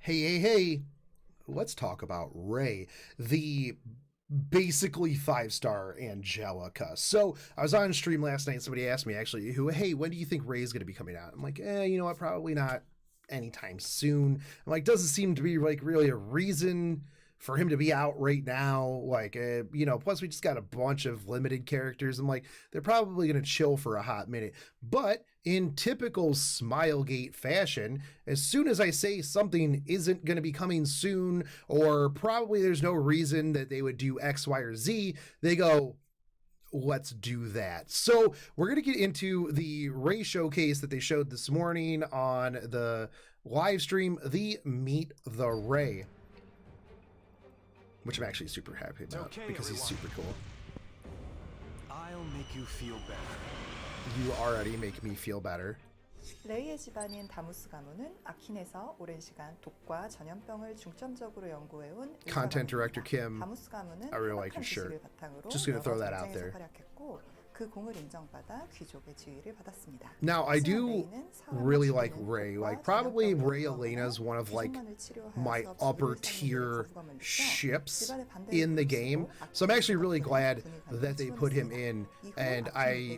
Hey, let's talk about Ray, the basically 5-star Angelica. So I was on stream last night and somebody asked me actually, hey, when do you think Ray's going to be coming out? I'm like, you know what, probably not anytime soon. I'm like, doesn't seem to be like really a reason for him to be out right now. Like, plus we just got a bunch of limited characters. I'm like, they're probably going to chill for a hot minute. But in typical Smilegate fashion, as soon as I say something isn't going to be coming soon, or probably there's no reason that they would do X, Y, or Z, they go, let's do that. So we're going to get into the Ray showcase that they showed this morning on the live stream, the Meet the Ray, which I'm actually super happy about because he's super cool. I'll make you feel better. You already make me feel better. 레이의 집안인 다무스 가문은 아킨에서 오랜 시간 독과 전염병을 중점적으로 연구해온 Content director Kim, 다무스 가문은 I really like his shirt. Just gonna throw that out there. 그 공을 인정받아 귀족의 지위를 받았습니다. Now I do really like Ray. Like probably Ray Elena is one of like my upper tier ships in the game. So I'm actually really glad that they put him in, and I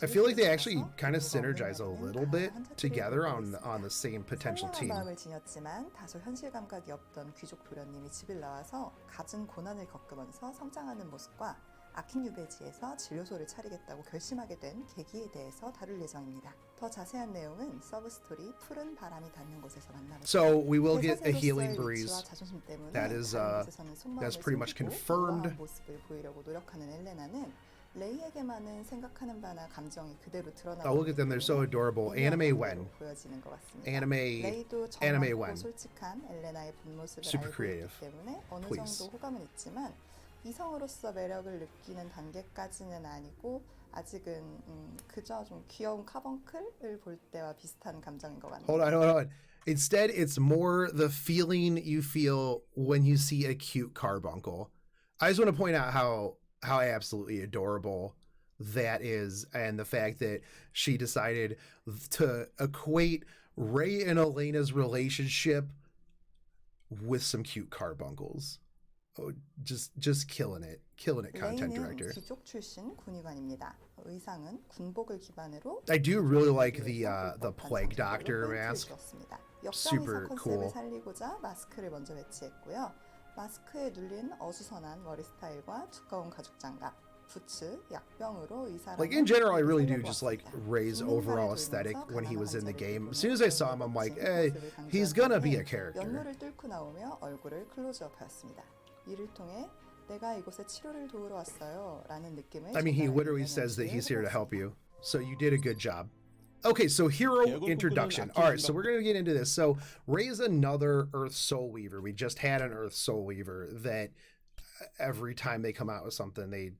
feel like they actually kind of synergize a little bit together on the same potential team. 마음을 지녔지만 다소 현실 감각이 없던 귀족 도련님이 집을 나와서 갖은 고난을 겪으면서 성장하는 모습과 아킨 유배지에서 진료소를 차리겠다고 결심하게 된 계기에 대해서 다룰 예정입니다. 더 자세한 내용은 서브 스토리 푸른 바람이 닿는 곳에서 만나보죠. So we will get a healing breeze. That is that's pretty much confirmed. 모습을 보이려고 노력하는 엘레나는 레이에게만은 생각하는 바나 감정이 그대로 드러나는. Oh, look at them! They're so adorable. Anime when. 보여지는 것 같습니다. Anime when. 솔직한 엘레나의 본 모습을 Super 알고 creative. 있기 때문에 어느 Please. 정도 호감은 있지만 이성으로서 매력을 느끼는 단계까지는 아니고 아직은 그저 좀 귀여운 카본클을 볼 때와 비슷한 감정인 것 같네요. Hold on. Instead, it's more the feeling you feel when you see a cute carbuncle. I just want to point out how absolutely adorable that is, and the fact that she decided to equate Ray and Elena's relationship with some cute carbuncles. Oh, just killing it, content director. 귀족 출신 군의관입니다. 의상은 군복을 기반으로. I do really like the plague doctor mask. Super cool. 살리고자 마스크를 먼저 배치했고요. 마스크에 눌린 어수선한 머리 스타일과 두꺼운 가죽 장갑, 부츠, 약병으로 의사를. Like in general, I really do just like Ray's overall aesthetic when he was in the game. As soon as I saw him, I'm like, hey, he's gonna be a character. 연노를 뚫고 나오며 얼굴을 클로즈업하였습니다. 이를 통해 내가 이곳에 치료를 도우러 왔어요 라는 느낌을. I mean, he literally says that he's here to help you. So you did a good job. Okay, so hero introduction. All right, so we're going to get into this. So Ray is another Earth Soulweaver. We just had an Earth Soulweaver that every time they come out with something, they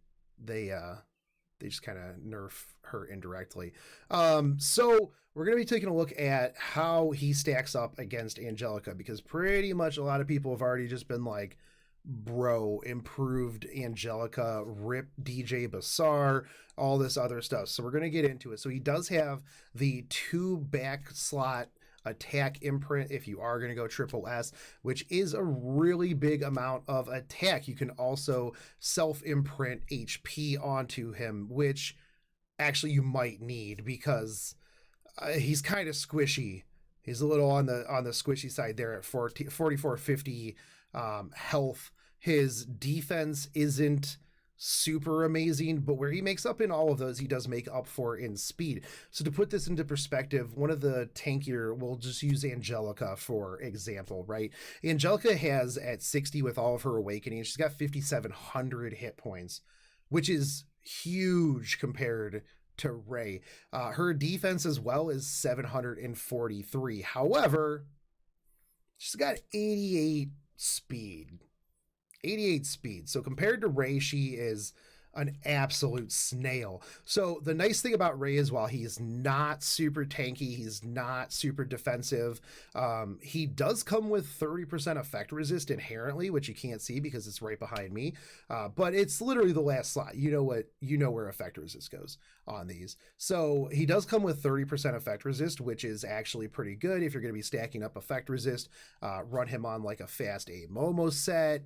just kind of nerf her indirectly. So we're going to be taking a look at how he stacks up against Angelica, because pretty much a lot of people have already just been like, bro, improved Angelica, rip DJ Bassar, all this other stuff. So we're going to get into it. So he does have the 2 back slot attack imprint if you are going to go triple S, which is a really big amount of attack. You can also self-imprint HP onto him, which actually you might need because he's kind of squishy. He's a little on the squishy side there at 4450 health. His defense isn't super amazing, but where he makes up in all of those, he does make up for in speed. So to put this into perspective, one of the tankier, we'll just use Angelica for example, right? Angelica has at 60 with all of her awakening, she's got 5,700 hit points, which is huge compared to Ray. Her defense as well is 743. However, she's got 88 speed. 88 speed. So compared to Ray, she is an absolute snail. So the nice thing about Ray is while he's not super tanky, he's not super defensive, he does come with 30% effect resist inherently, which you can't see because it's right behind me. But it's literally the last slot. You know where effect resist goes on these. So he does come with 30% effect resist, which is actually pretty good if you're going to be stacking up effect resist. Run him on like a fast A Momo set.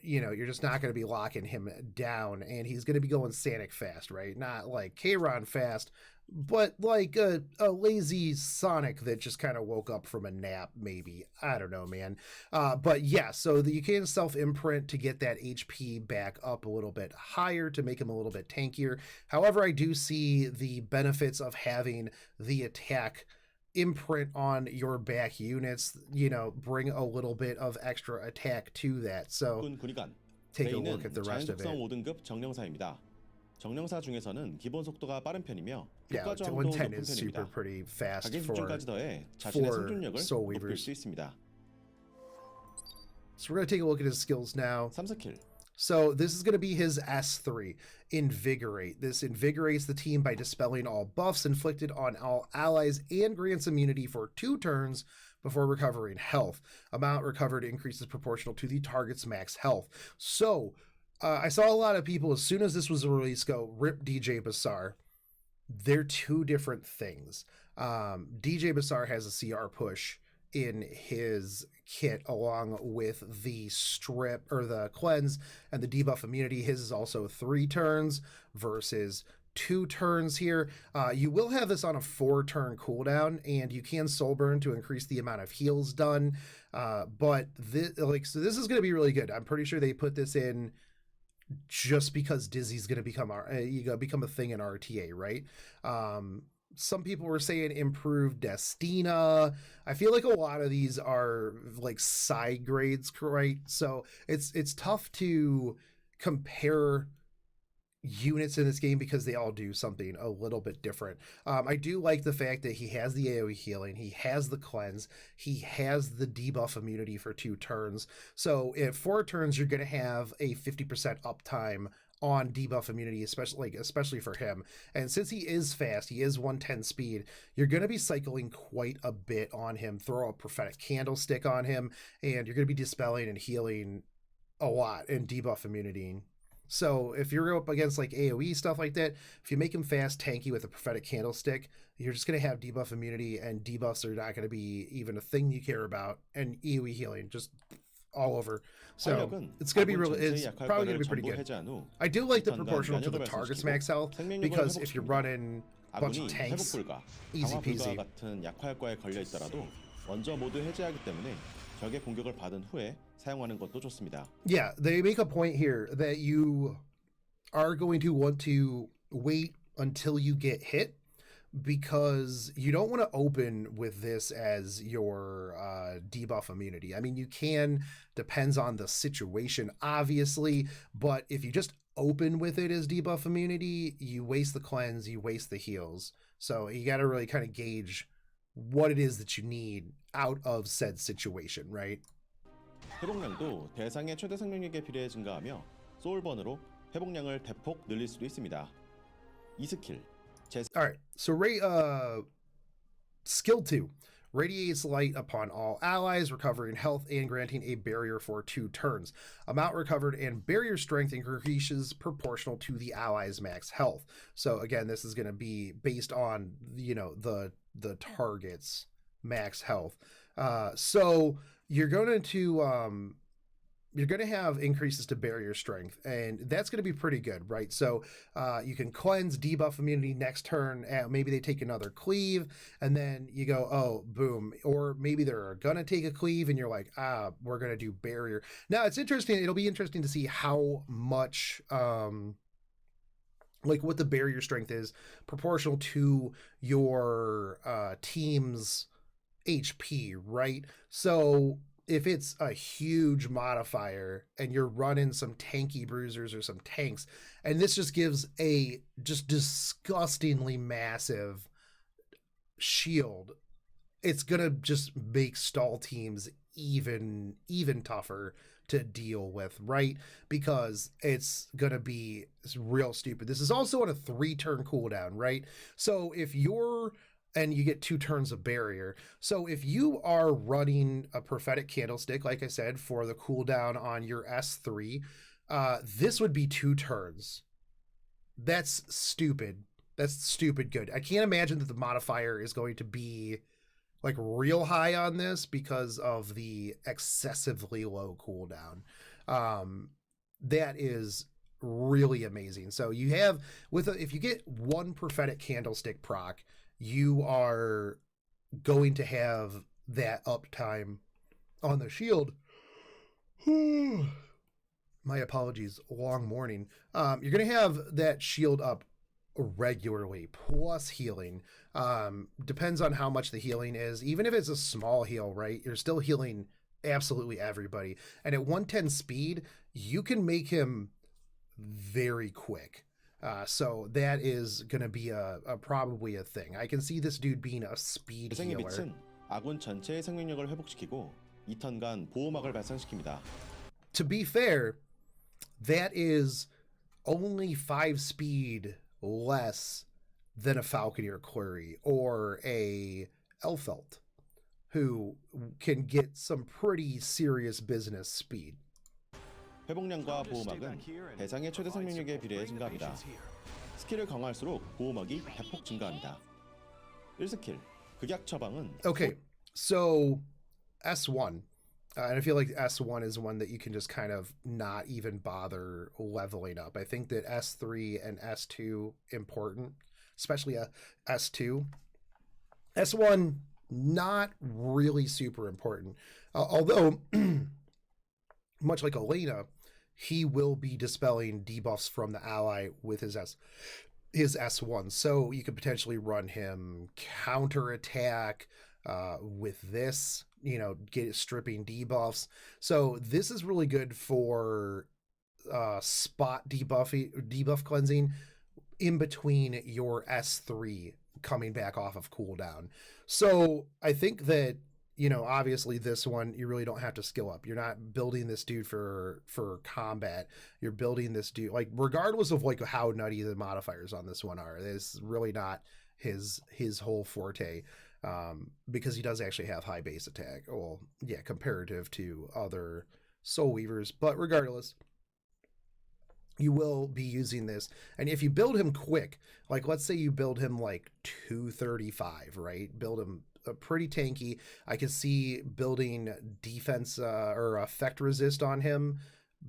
You're just not going to be locking him down, and he's going to be going Sanic fast, right? Not like Kayron fast, but like a lazy Sonic that just kind of woke up from a nap, maybe. I don't know, man. But yeah, so you can self-imprint to get that HP back up a little bit higher to make him a little bit tankier. However, I do see the benefits of having the attack imprint on your back units, bring a little bit of extra attack to that. So take a look at the rest of it. 5등급 정령사입니다. 정령사 중에서는 기본 속도가 빠른 편이며 Yeah, 효과 저항도 110 높은 is super 편입니다. pretty fast 가계 for 집중까지 더해 자신의 생존력을 Soulweavers. 높일 수 있습니다. So we're going to take a look at his skills now. 3스킬 So this is going to be his S3, Invigorate. This invigorates the team by dispelling all buffs inflicted on all allies and grants immunity for 2 turns before recovering health. Amount recovered increases proportional to the target's max health. So I saw a lot of people, as soon as this was released, go, rip DJ Bassar. They're 2 different things. DJ Bassar has a CR push in his kit along with the strip or the cleanse and the debuff immunity. His is also 3 turns versus 2 turns here. You will have this on a 4-turn cooldown, and you can soul burn to increase the amount of heals done. But this is going to be really good. I'm pretty sure they put this in just because Dizzy's going to become a thing in RTA, right? Some people were saying improved Destina. I feel like a lot of these are like side grades, right? So it's tough to compare units in this game because they all do something a little bit different. I do like the fact that he has the AoE healing, he has the cleanse, he has the debuff immunity for 2 turns. So at 4 turns, you're going to have a 50% uptime on debuff immunity, especially for him. And since he is fast, he is 110 speed, you're going to be cycling quite a bit on him. Throw a prophetic candlestick on him, and you're going to be dispelling and healing a lot in debuff immunity. So if you're up against like AoE stuff like that, if you make him fast, tanky with a prophetic candlestick, you're just going to have debuff immunity, and debuffs are not going to be even a thing you care about, and AoE healing just all over. So it's going to be really, it's probably going to be pretty good. I do like the proportional to the target's max health, because if you're running a bunch of tanks, easy peasy. 같은 약화 효과에 걸려 있더라도 먼저 모두 해제하기 때문에 적의 공격을 받은 후에 사용하는 것도 좋습니다. Yeah, they make a point here that you are going to want to wait until you get hit, because you don't want to open with this as your debuff immunity. I mean, you can, depends on the situation, obviously, but if you just open with it as debuff immunity, you waste the cleanse, you waste the heals. So you got to really kind of gauge what it is that you need out of said situation, right? 회복량도 대상의 최대 생명력에 비례해 증가하며 소울번으로 회복량을 대폭 늘릴 수도 있습니다. 2스킬 Alright, so skill 2. Radiates light upon all allies, recovering health and granting a barrier for 2 turns. Amount recovered and barrier strength increases proportional to the allies' max health. So again, this is going to be based on, the target's max health. So you're going to have increases to barrier strength, and that's going to be pretty good, right? So you can cleanse, debuff immunity next turn. Maybe they take another cleave, and then you go, oh, boom. Or maybe they're going to take a cleave, and you're like, we're going to do barrier. Now, it's interesting. It'll be interesting to see how much, what the barrier strength is proportional to your team's HP, right? So if it's a huge modifier and you're running some tanky bruisers or some tanks, and this just gives a just disgustingly massive shield, it's gonna just make stall teams even tougher to deal with, right? Because it's gonna be real stupid. This is also on a 3-turn cooldown, right? So if you're and you get 2 turns of barrier. So if you are running a prophetic candlestick, like I said, for the cooldown on your S3, this would be 2 turns. That's stupid. That's stupid good. I can't imagine that the modifier is going to be like real high on this because of the excessively low cooldown. That is really amazing. So you have if you get 1 prophetic candlestick proc, you are going to have that uptime on the shield. My apologies, long morning. You're going to have that shield up regularly, plus healing. Depends on how much the healing is. Even if it's a small heal, right? You're still healing absolutely everybody. And at 110 speed, you can make him very quick. So that is going to be a probably a thing. I can see this dude being a speed 재생의 healer. 빛은 아군 전체의 생명력을 회복시키고 2턴간 보호막을 발산시킵니다. To be fair, that is only 5 speed less than a Falconeer Query or a Elfelt, who can get some pretty serious business speed. 회복량과 보호막은 대상의 최대 생명력에 비례해 증가합니다. 스킬을 강화할수록 보호막이 대폭 증가합니다. 1스킬, 극약 처방은 Okay, so S1. And I feel like S1 is one that you can just kind of not even bother leveling up. I think that S3 and S2 important, especially S2. S1 not really super important. Although much like Elena, he will be dispelling debuffs from the ally with his S1. So you could potentially run him counterattack with this, get stripping debuffs. So this is really good for spot debuff cleansing in between your S3 coming back off of cooldown. So I think that, obviously this one, you really don't have to skill up. You're not building this dude for combat. You're building this dude, like, regardless of like how nutty the modifiers on this one are, it's really not his whole forte. Because he does actually have high base attack. Well, yeah, comparative to other Soulweavers. But regardless, you will be using this. And if you build him quick, like let's say you build him like 235, right? Build him pretty tanky. I can see building defense or effect resist on him,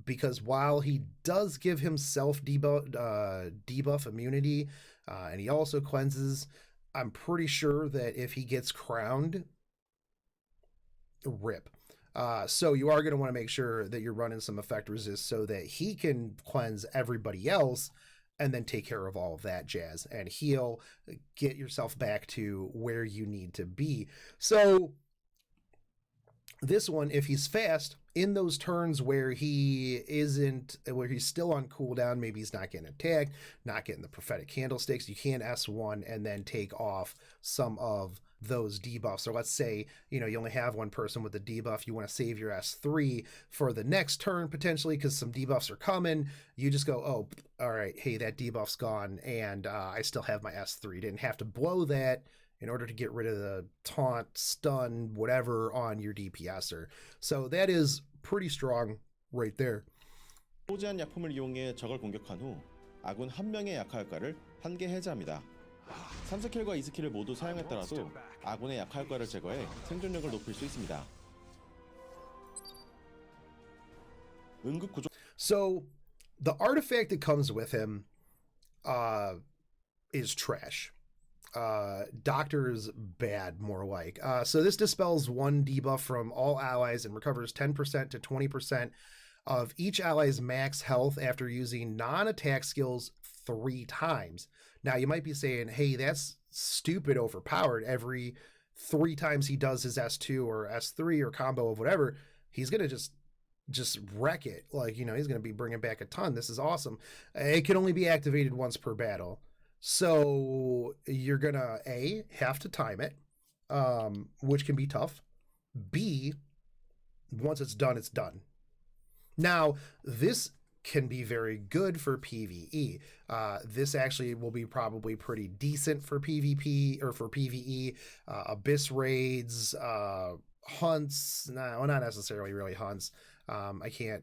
because while he does give himself debuff immunity, and he also cleanses, I'm pretty sure that if he gets crowned, rip. So you are going to want to make sure that you're running some effect resist so that he can cleanse everybody else and then take care of all of that jazz and heal, get yourself back to where you need to be. So this one, if he's fast, in those turns where he's still on cooldown, maybe he's not getting attacked, not getting the prophetic candlesticks, you can S1 and then take off some of those debuffs. So let's say, you only have one person with the debuff, you want to save your S3 for the next turn potentially because some debuffs are coming. You just go, oh, all right, hey, that debuff's gone and I still have my S3. Didn't have to blow that in order to get rid of the taunt, stun, whatever on your DPSer. So that is pretty strong right there. 소지한 약품을 이용해 적을 공격한 후 아군 한 명의 약화효과를 한 개 해제합니다. 3스킬과 2스킬을 모두 사용했더라도 아군의 약화효과를 제거해 생존력을 높일 수 있습니다. 응급 구조. So the artifact that comes with him is trash. Doctor's bad, more like. So this dispels 1 debuff from all allies and recovers 10% to 20% of each ally's max health after using non-attack skills 3 times. Now you might be saying, hey, that's stupid overpowered. Every 3 times he does his S2 or S3 or combo of whatever, he's going to just wreck it. Like, he's going to be bringing back a ton. This is awesome. It can only be activated once per battle. So you're gonna A, have to time it, which can be tough. B, once it's done, it's done. Now, this can be very good for PvE. This actually will be probably pretty decent for PvP or for PvE. Abyss raids, hunts, no, not necessarily really hunts.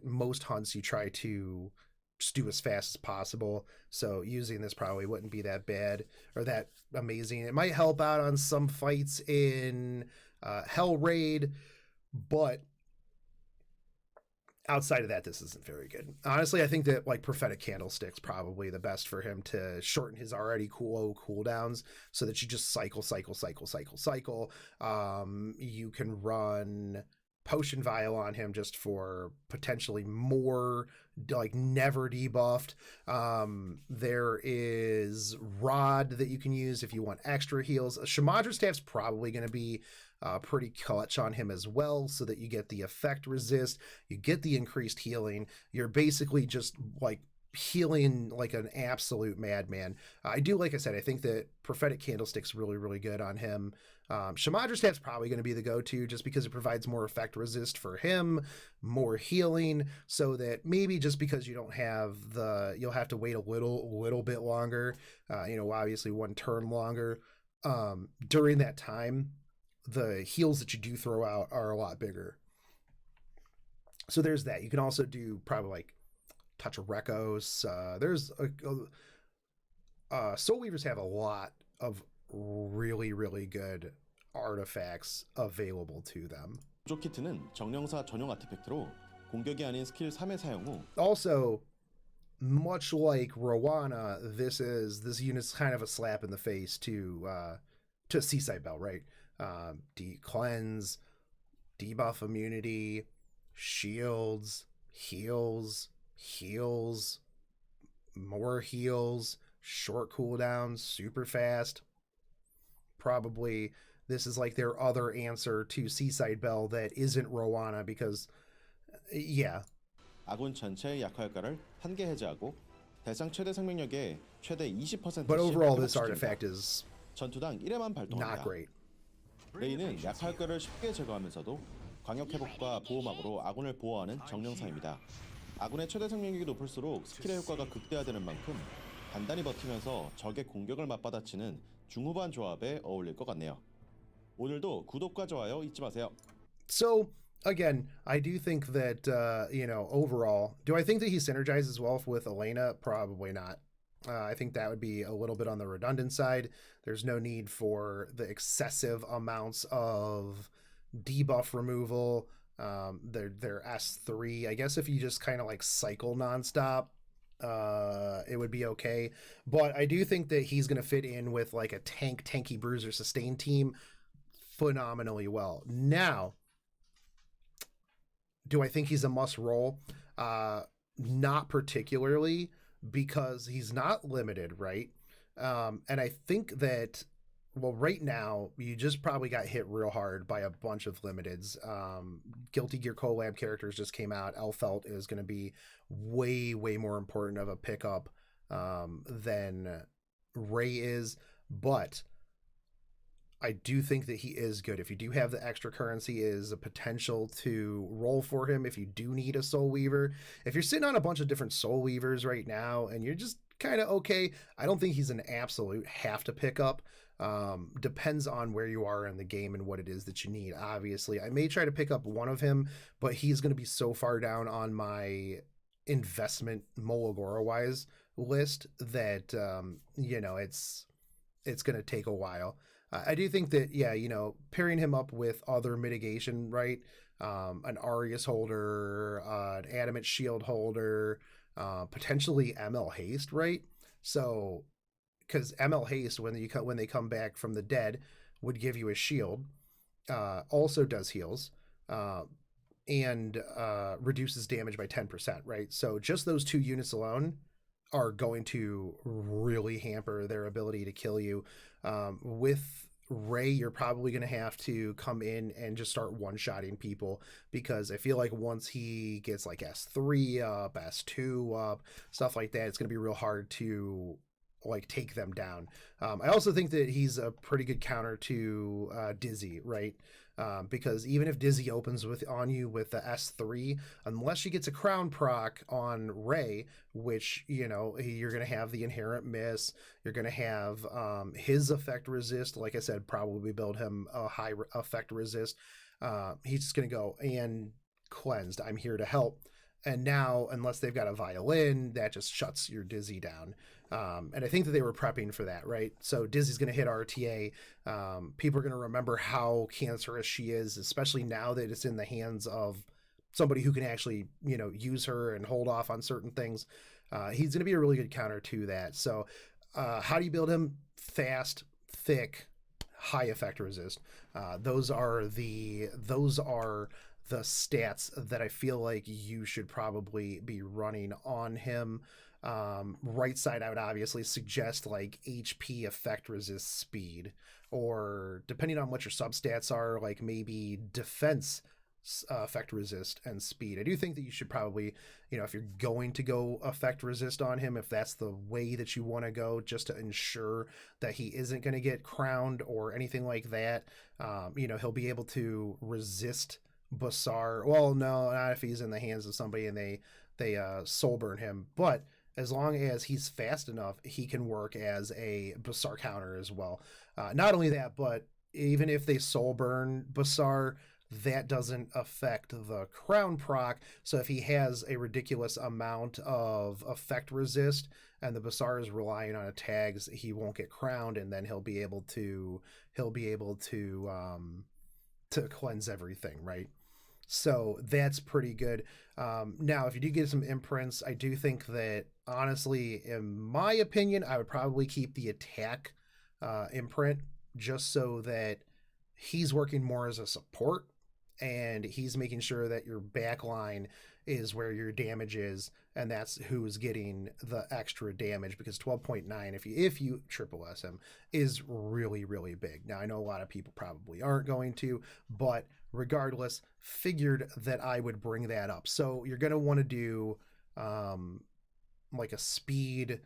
Most hunts you try to just do as fast as possible. So using this probably wouldn't be that bad or that amazing. It might help out on some fights in Hell Raid, but outside of that, this isn't very good. Honestly, I think that like Prophetic Candlestick's probably the best for him to shorten his already low cooldowns so that you just cycle. You can run Potion Vial on him just for potentially more, like never debuffed. There is Rod that you can use if you want extra heals. Shamadra Staff's probably going to be pretty clutch on him as well, so that you get the effect resist, you get the increased healing. You're basically just like healing like an absolute madman. Like I said, I think that Prophetic Candlestick's really, really good on him. Shamadra Staff's probably going to be the go-to just because it provides more effect resist for him, more healing, so that maybe just because you don't have you'll have to wait a little bit longer, obviously 1 turn longer. During that time, the heals that you do throw out are a lot bigger. So there's that. You can also do probably like Touch of Rekos. There's Soulweavers have a lot of really, really good artifacts available to them. 부족 키트는 정령사 전용 아티팩트로 공격이 아닌 스킬 3의 사용 후 Also, much like Rowana, this unit's kind of a slap in the face to Seaside Bell, right? Cleanse, debuff immunity, shields, heals, more heals, short cooldowns, super fast. Probably this is like their other answer to Seaside Bell that isn't Rowana, because yeah. 아군 전체의 약화효과를 한 개 해제하고 대상 최대 생명력의 최대 20%씩 But overall, this artifact is 전투당 1회만 발동합니다. not great. 레이는 약화효과를 쉽게 제거하면서도 광역 회복과 보호막으로 아군을 보호하는 정령사입니다. 아군의 최대 생명력이 높을수록 스킬의 효과가 극대화되는 만큼 단단히 버티면서 적의 공격을 맞받아치는 중후반 조합에 어울릴 것 같네요. 오늘도 구독과 좋아요 잊지 마세요. So again, I do think that overall, do I think that he synergizes well with Elena? Probably not. I think that would be a little bit on the redundant side. There's no need for the excessive amounts of debuff removal. They're S3. I guess if you just kind of like cycle nonstop, it would be okay. But I do think that he's going to fit in with like a tanky bruiser sustain team phenomenally well. Now, do I think he's a must roll? Not particularly, because he's not limited, right? And I think that, well, right now, you just probably got hit real hard by a bunch of limiteds. Guilty Gear collab characters just came out. Elfelt is going to be way, way more important of a pickup than Ray is. But I do think that he is good. If you do have the extra currency, is a potential to roll for him if you do need a Soulweaver. If you're sitting on a bunch of different Soulweavers right now and you're just kind of okay, I don't think he's an absolute have to pick up. Depends on where you are in the game and what it is that you need. Obviously, I may try to pick up one of him, but he's going to be so far down on my investment Molagora-wise list that, it's going to take a while. I do think that, pairing him up with other mitigation, right? An Arius holder, an Adamant Shield holder, potentially ML Haste, right? So, because ML Haste, when they come back from the dead, would give you a shield, also does heals, and reduces damage by 10%, right? So just those 2 units alone are going to really hamper their ability to kill you. With Ray, you're probably going to have to come in and just start one-shotting people, because I feel like once he gets like S3 up, S2 up, stuff like that, it's going to be real hard to like take them down. I also think that he's a pretty good counter to Dizzy, right? Because even if Dizzy opens on you with the S3, unless she gets a crown proc on Ray, which, you know, you're going to have the inherent miss, you're going to have his effect resist. Like I said, probably build him a high effect resist. He's just going to go and cleansed. I'm here to help. And now, unless they've got a violin, that just shuts your Dizzy down. And I think that they were prepping for that, right? So Dizzy's going to hit RTA. People are going to remember how cancerous she is, especially now that it's in the hands of somebody who can actually, you know, use her and hold off on certain things. He's going to be a really good counter to that. So how do you build him? Fast, thick, high effect resist. Those are the stats that I feel like you should probably be running on him. Right side, I would obviously suggest like HP effect resist speed, or depending on what your substats are, like maybe defense effect resist and speed. I do think that you should probably, you know, if you're going to go effect resist on him, if that's the way that you want to go, just to ensure that he isn't going to get crowned or anything like that. You know, he'll be able to resist Basar. Well, no, not if he's in the hands of somebody and they soul burn him, but as long as he's fast enough, he can work as a Basar counter as well. Not only that, but even if they soul burn Basar, that doesn't affect the crown proc. So if he has a ridiculous amount of effect resist and the Basar is relying on tags, he won't get crowned, and then he'll be able to cleanse everything, right? So that's pretty good. Now, if you do get some imprints, I do think that, honestly, in my opinion, I would probably keep the attack imprint, just so that he's working more as a support and he's making sure that your backline is where your damage is, and that's who's getting the extra damage, because 12.9, if you triple S him, is really, really big. Now, I know a lot of people probably aren't going to, but regardless, figured that I would bring that up. So you're going to want to do like a speed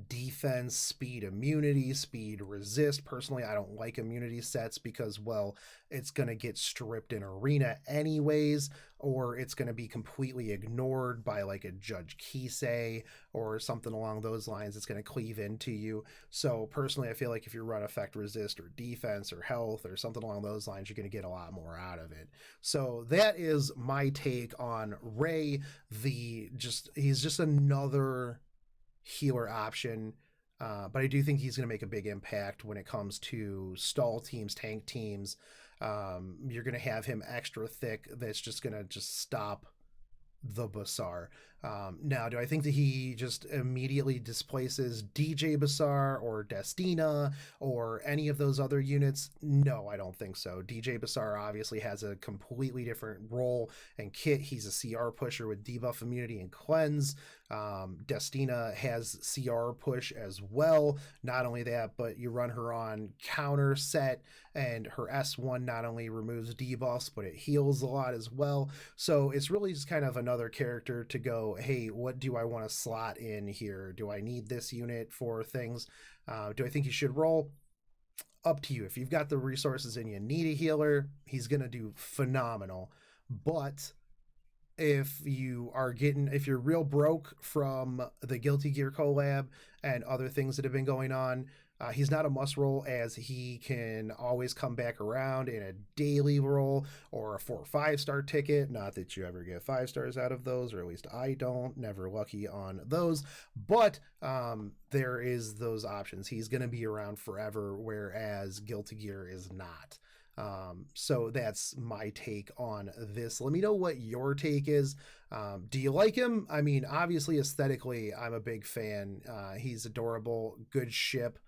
defense, speed immunity, speed resist. Personally, I don't like immunity sets because, well, it's going to get stripped in arena anyways, or it's going to be completely ignored by like a Judge Kisei or something along those lines. It's going to cleave into you. So personally, I feel like if you run effect resist or defense or health or something along those lines, you're going to get a lot more out of it. So that is my take on Ray. He's just another healer option, but I do think he's going to make a big impact when it comes to stall teams, tank teams. You're going to have him extra thick. That's just going to stop the Basar. Now, do I think that he just immediately displaces DJ Basar or Destina or any of those other units? No, I don't think so. DJ Basar obviously has a completely different role and kit. He's a CR pusher with debuff immunity and cleanse. Destina has CR push as well. Not only that, but you run her on counter set, and her S1 not only removes debuffs, but it heals a lot as well. So it's really just kind of another character to go, hey, what do I want to slot in here? Do I need this unit for things? Do I think you should roll? Up to you. If you've got the resources and you need a healer, he's going to do phenomenal. But if you're real broke from the Guilty Gear collab and other things that have been going on, he's not a must roll, as he can always come back around in a daily roll or a 4 or 5 star ticket. Not that you ever get 5 stars out of those, or at least I don't, never lucky on those, but there is those options. He's going to be around forever, whereas Guilty Gear is not. So that's my take on this. Let me know what your take is. Do you like him? I mean, obviously aesthetically, I'm a big fan. He's adorable, good ship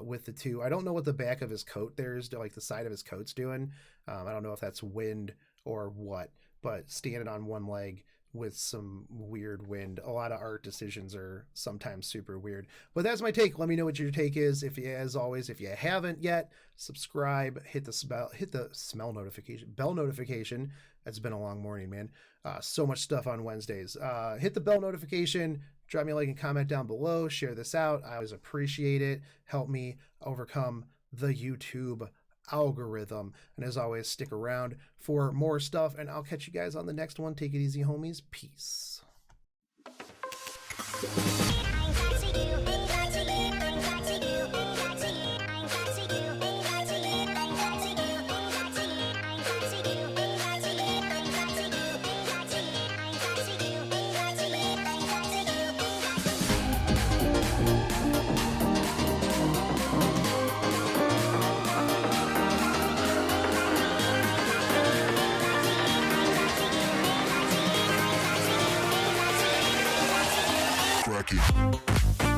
with the 2. I don't know what the back of his coat there is, like the side of his coat's doing. I don't know if that's wind or what, but standing on one leg with some weird wind. A lot of art decisions are sometimes super weird, but that's my take. Let me know what your take is. As always, if you haven't yet, subscribe, hit the bell notification. It's been a long morning, man. So much stuff on Wednesdays. Hit the bell notification, Drop me a like and comment down below. Share this out. I always appreciate it. Help me overcome the YouTube algorithm. And as always, stick around for more stuff, and I'll catch you guys on the next one. Take it easy, homies. Peace. Crack it.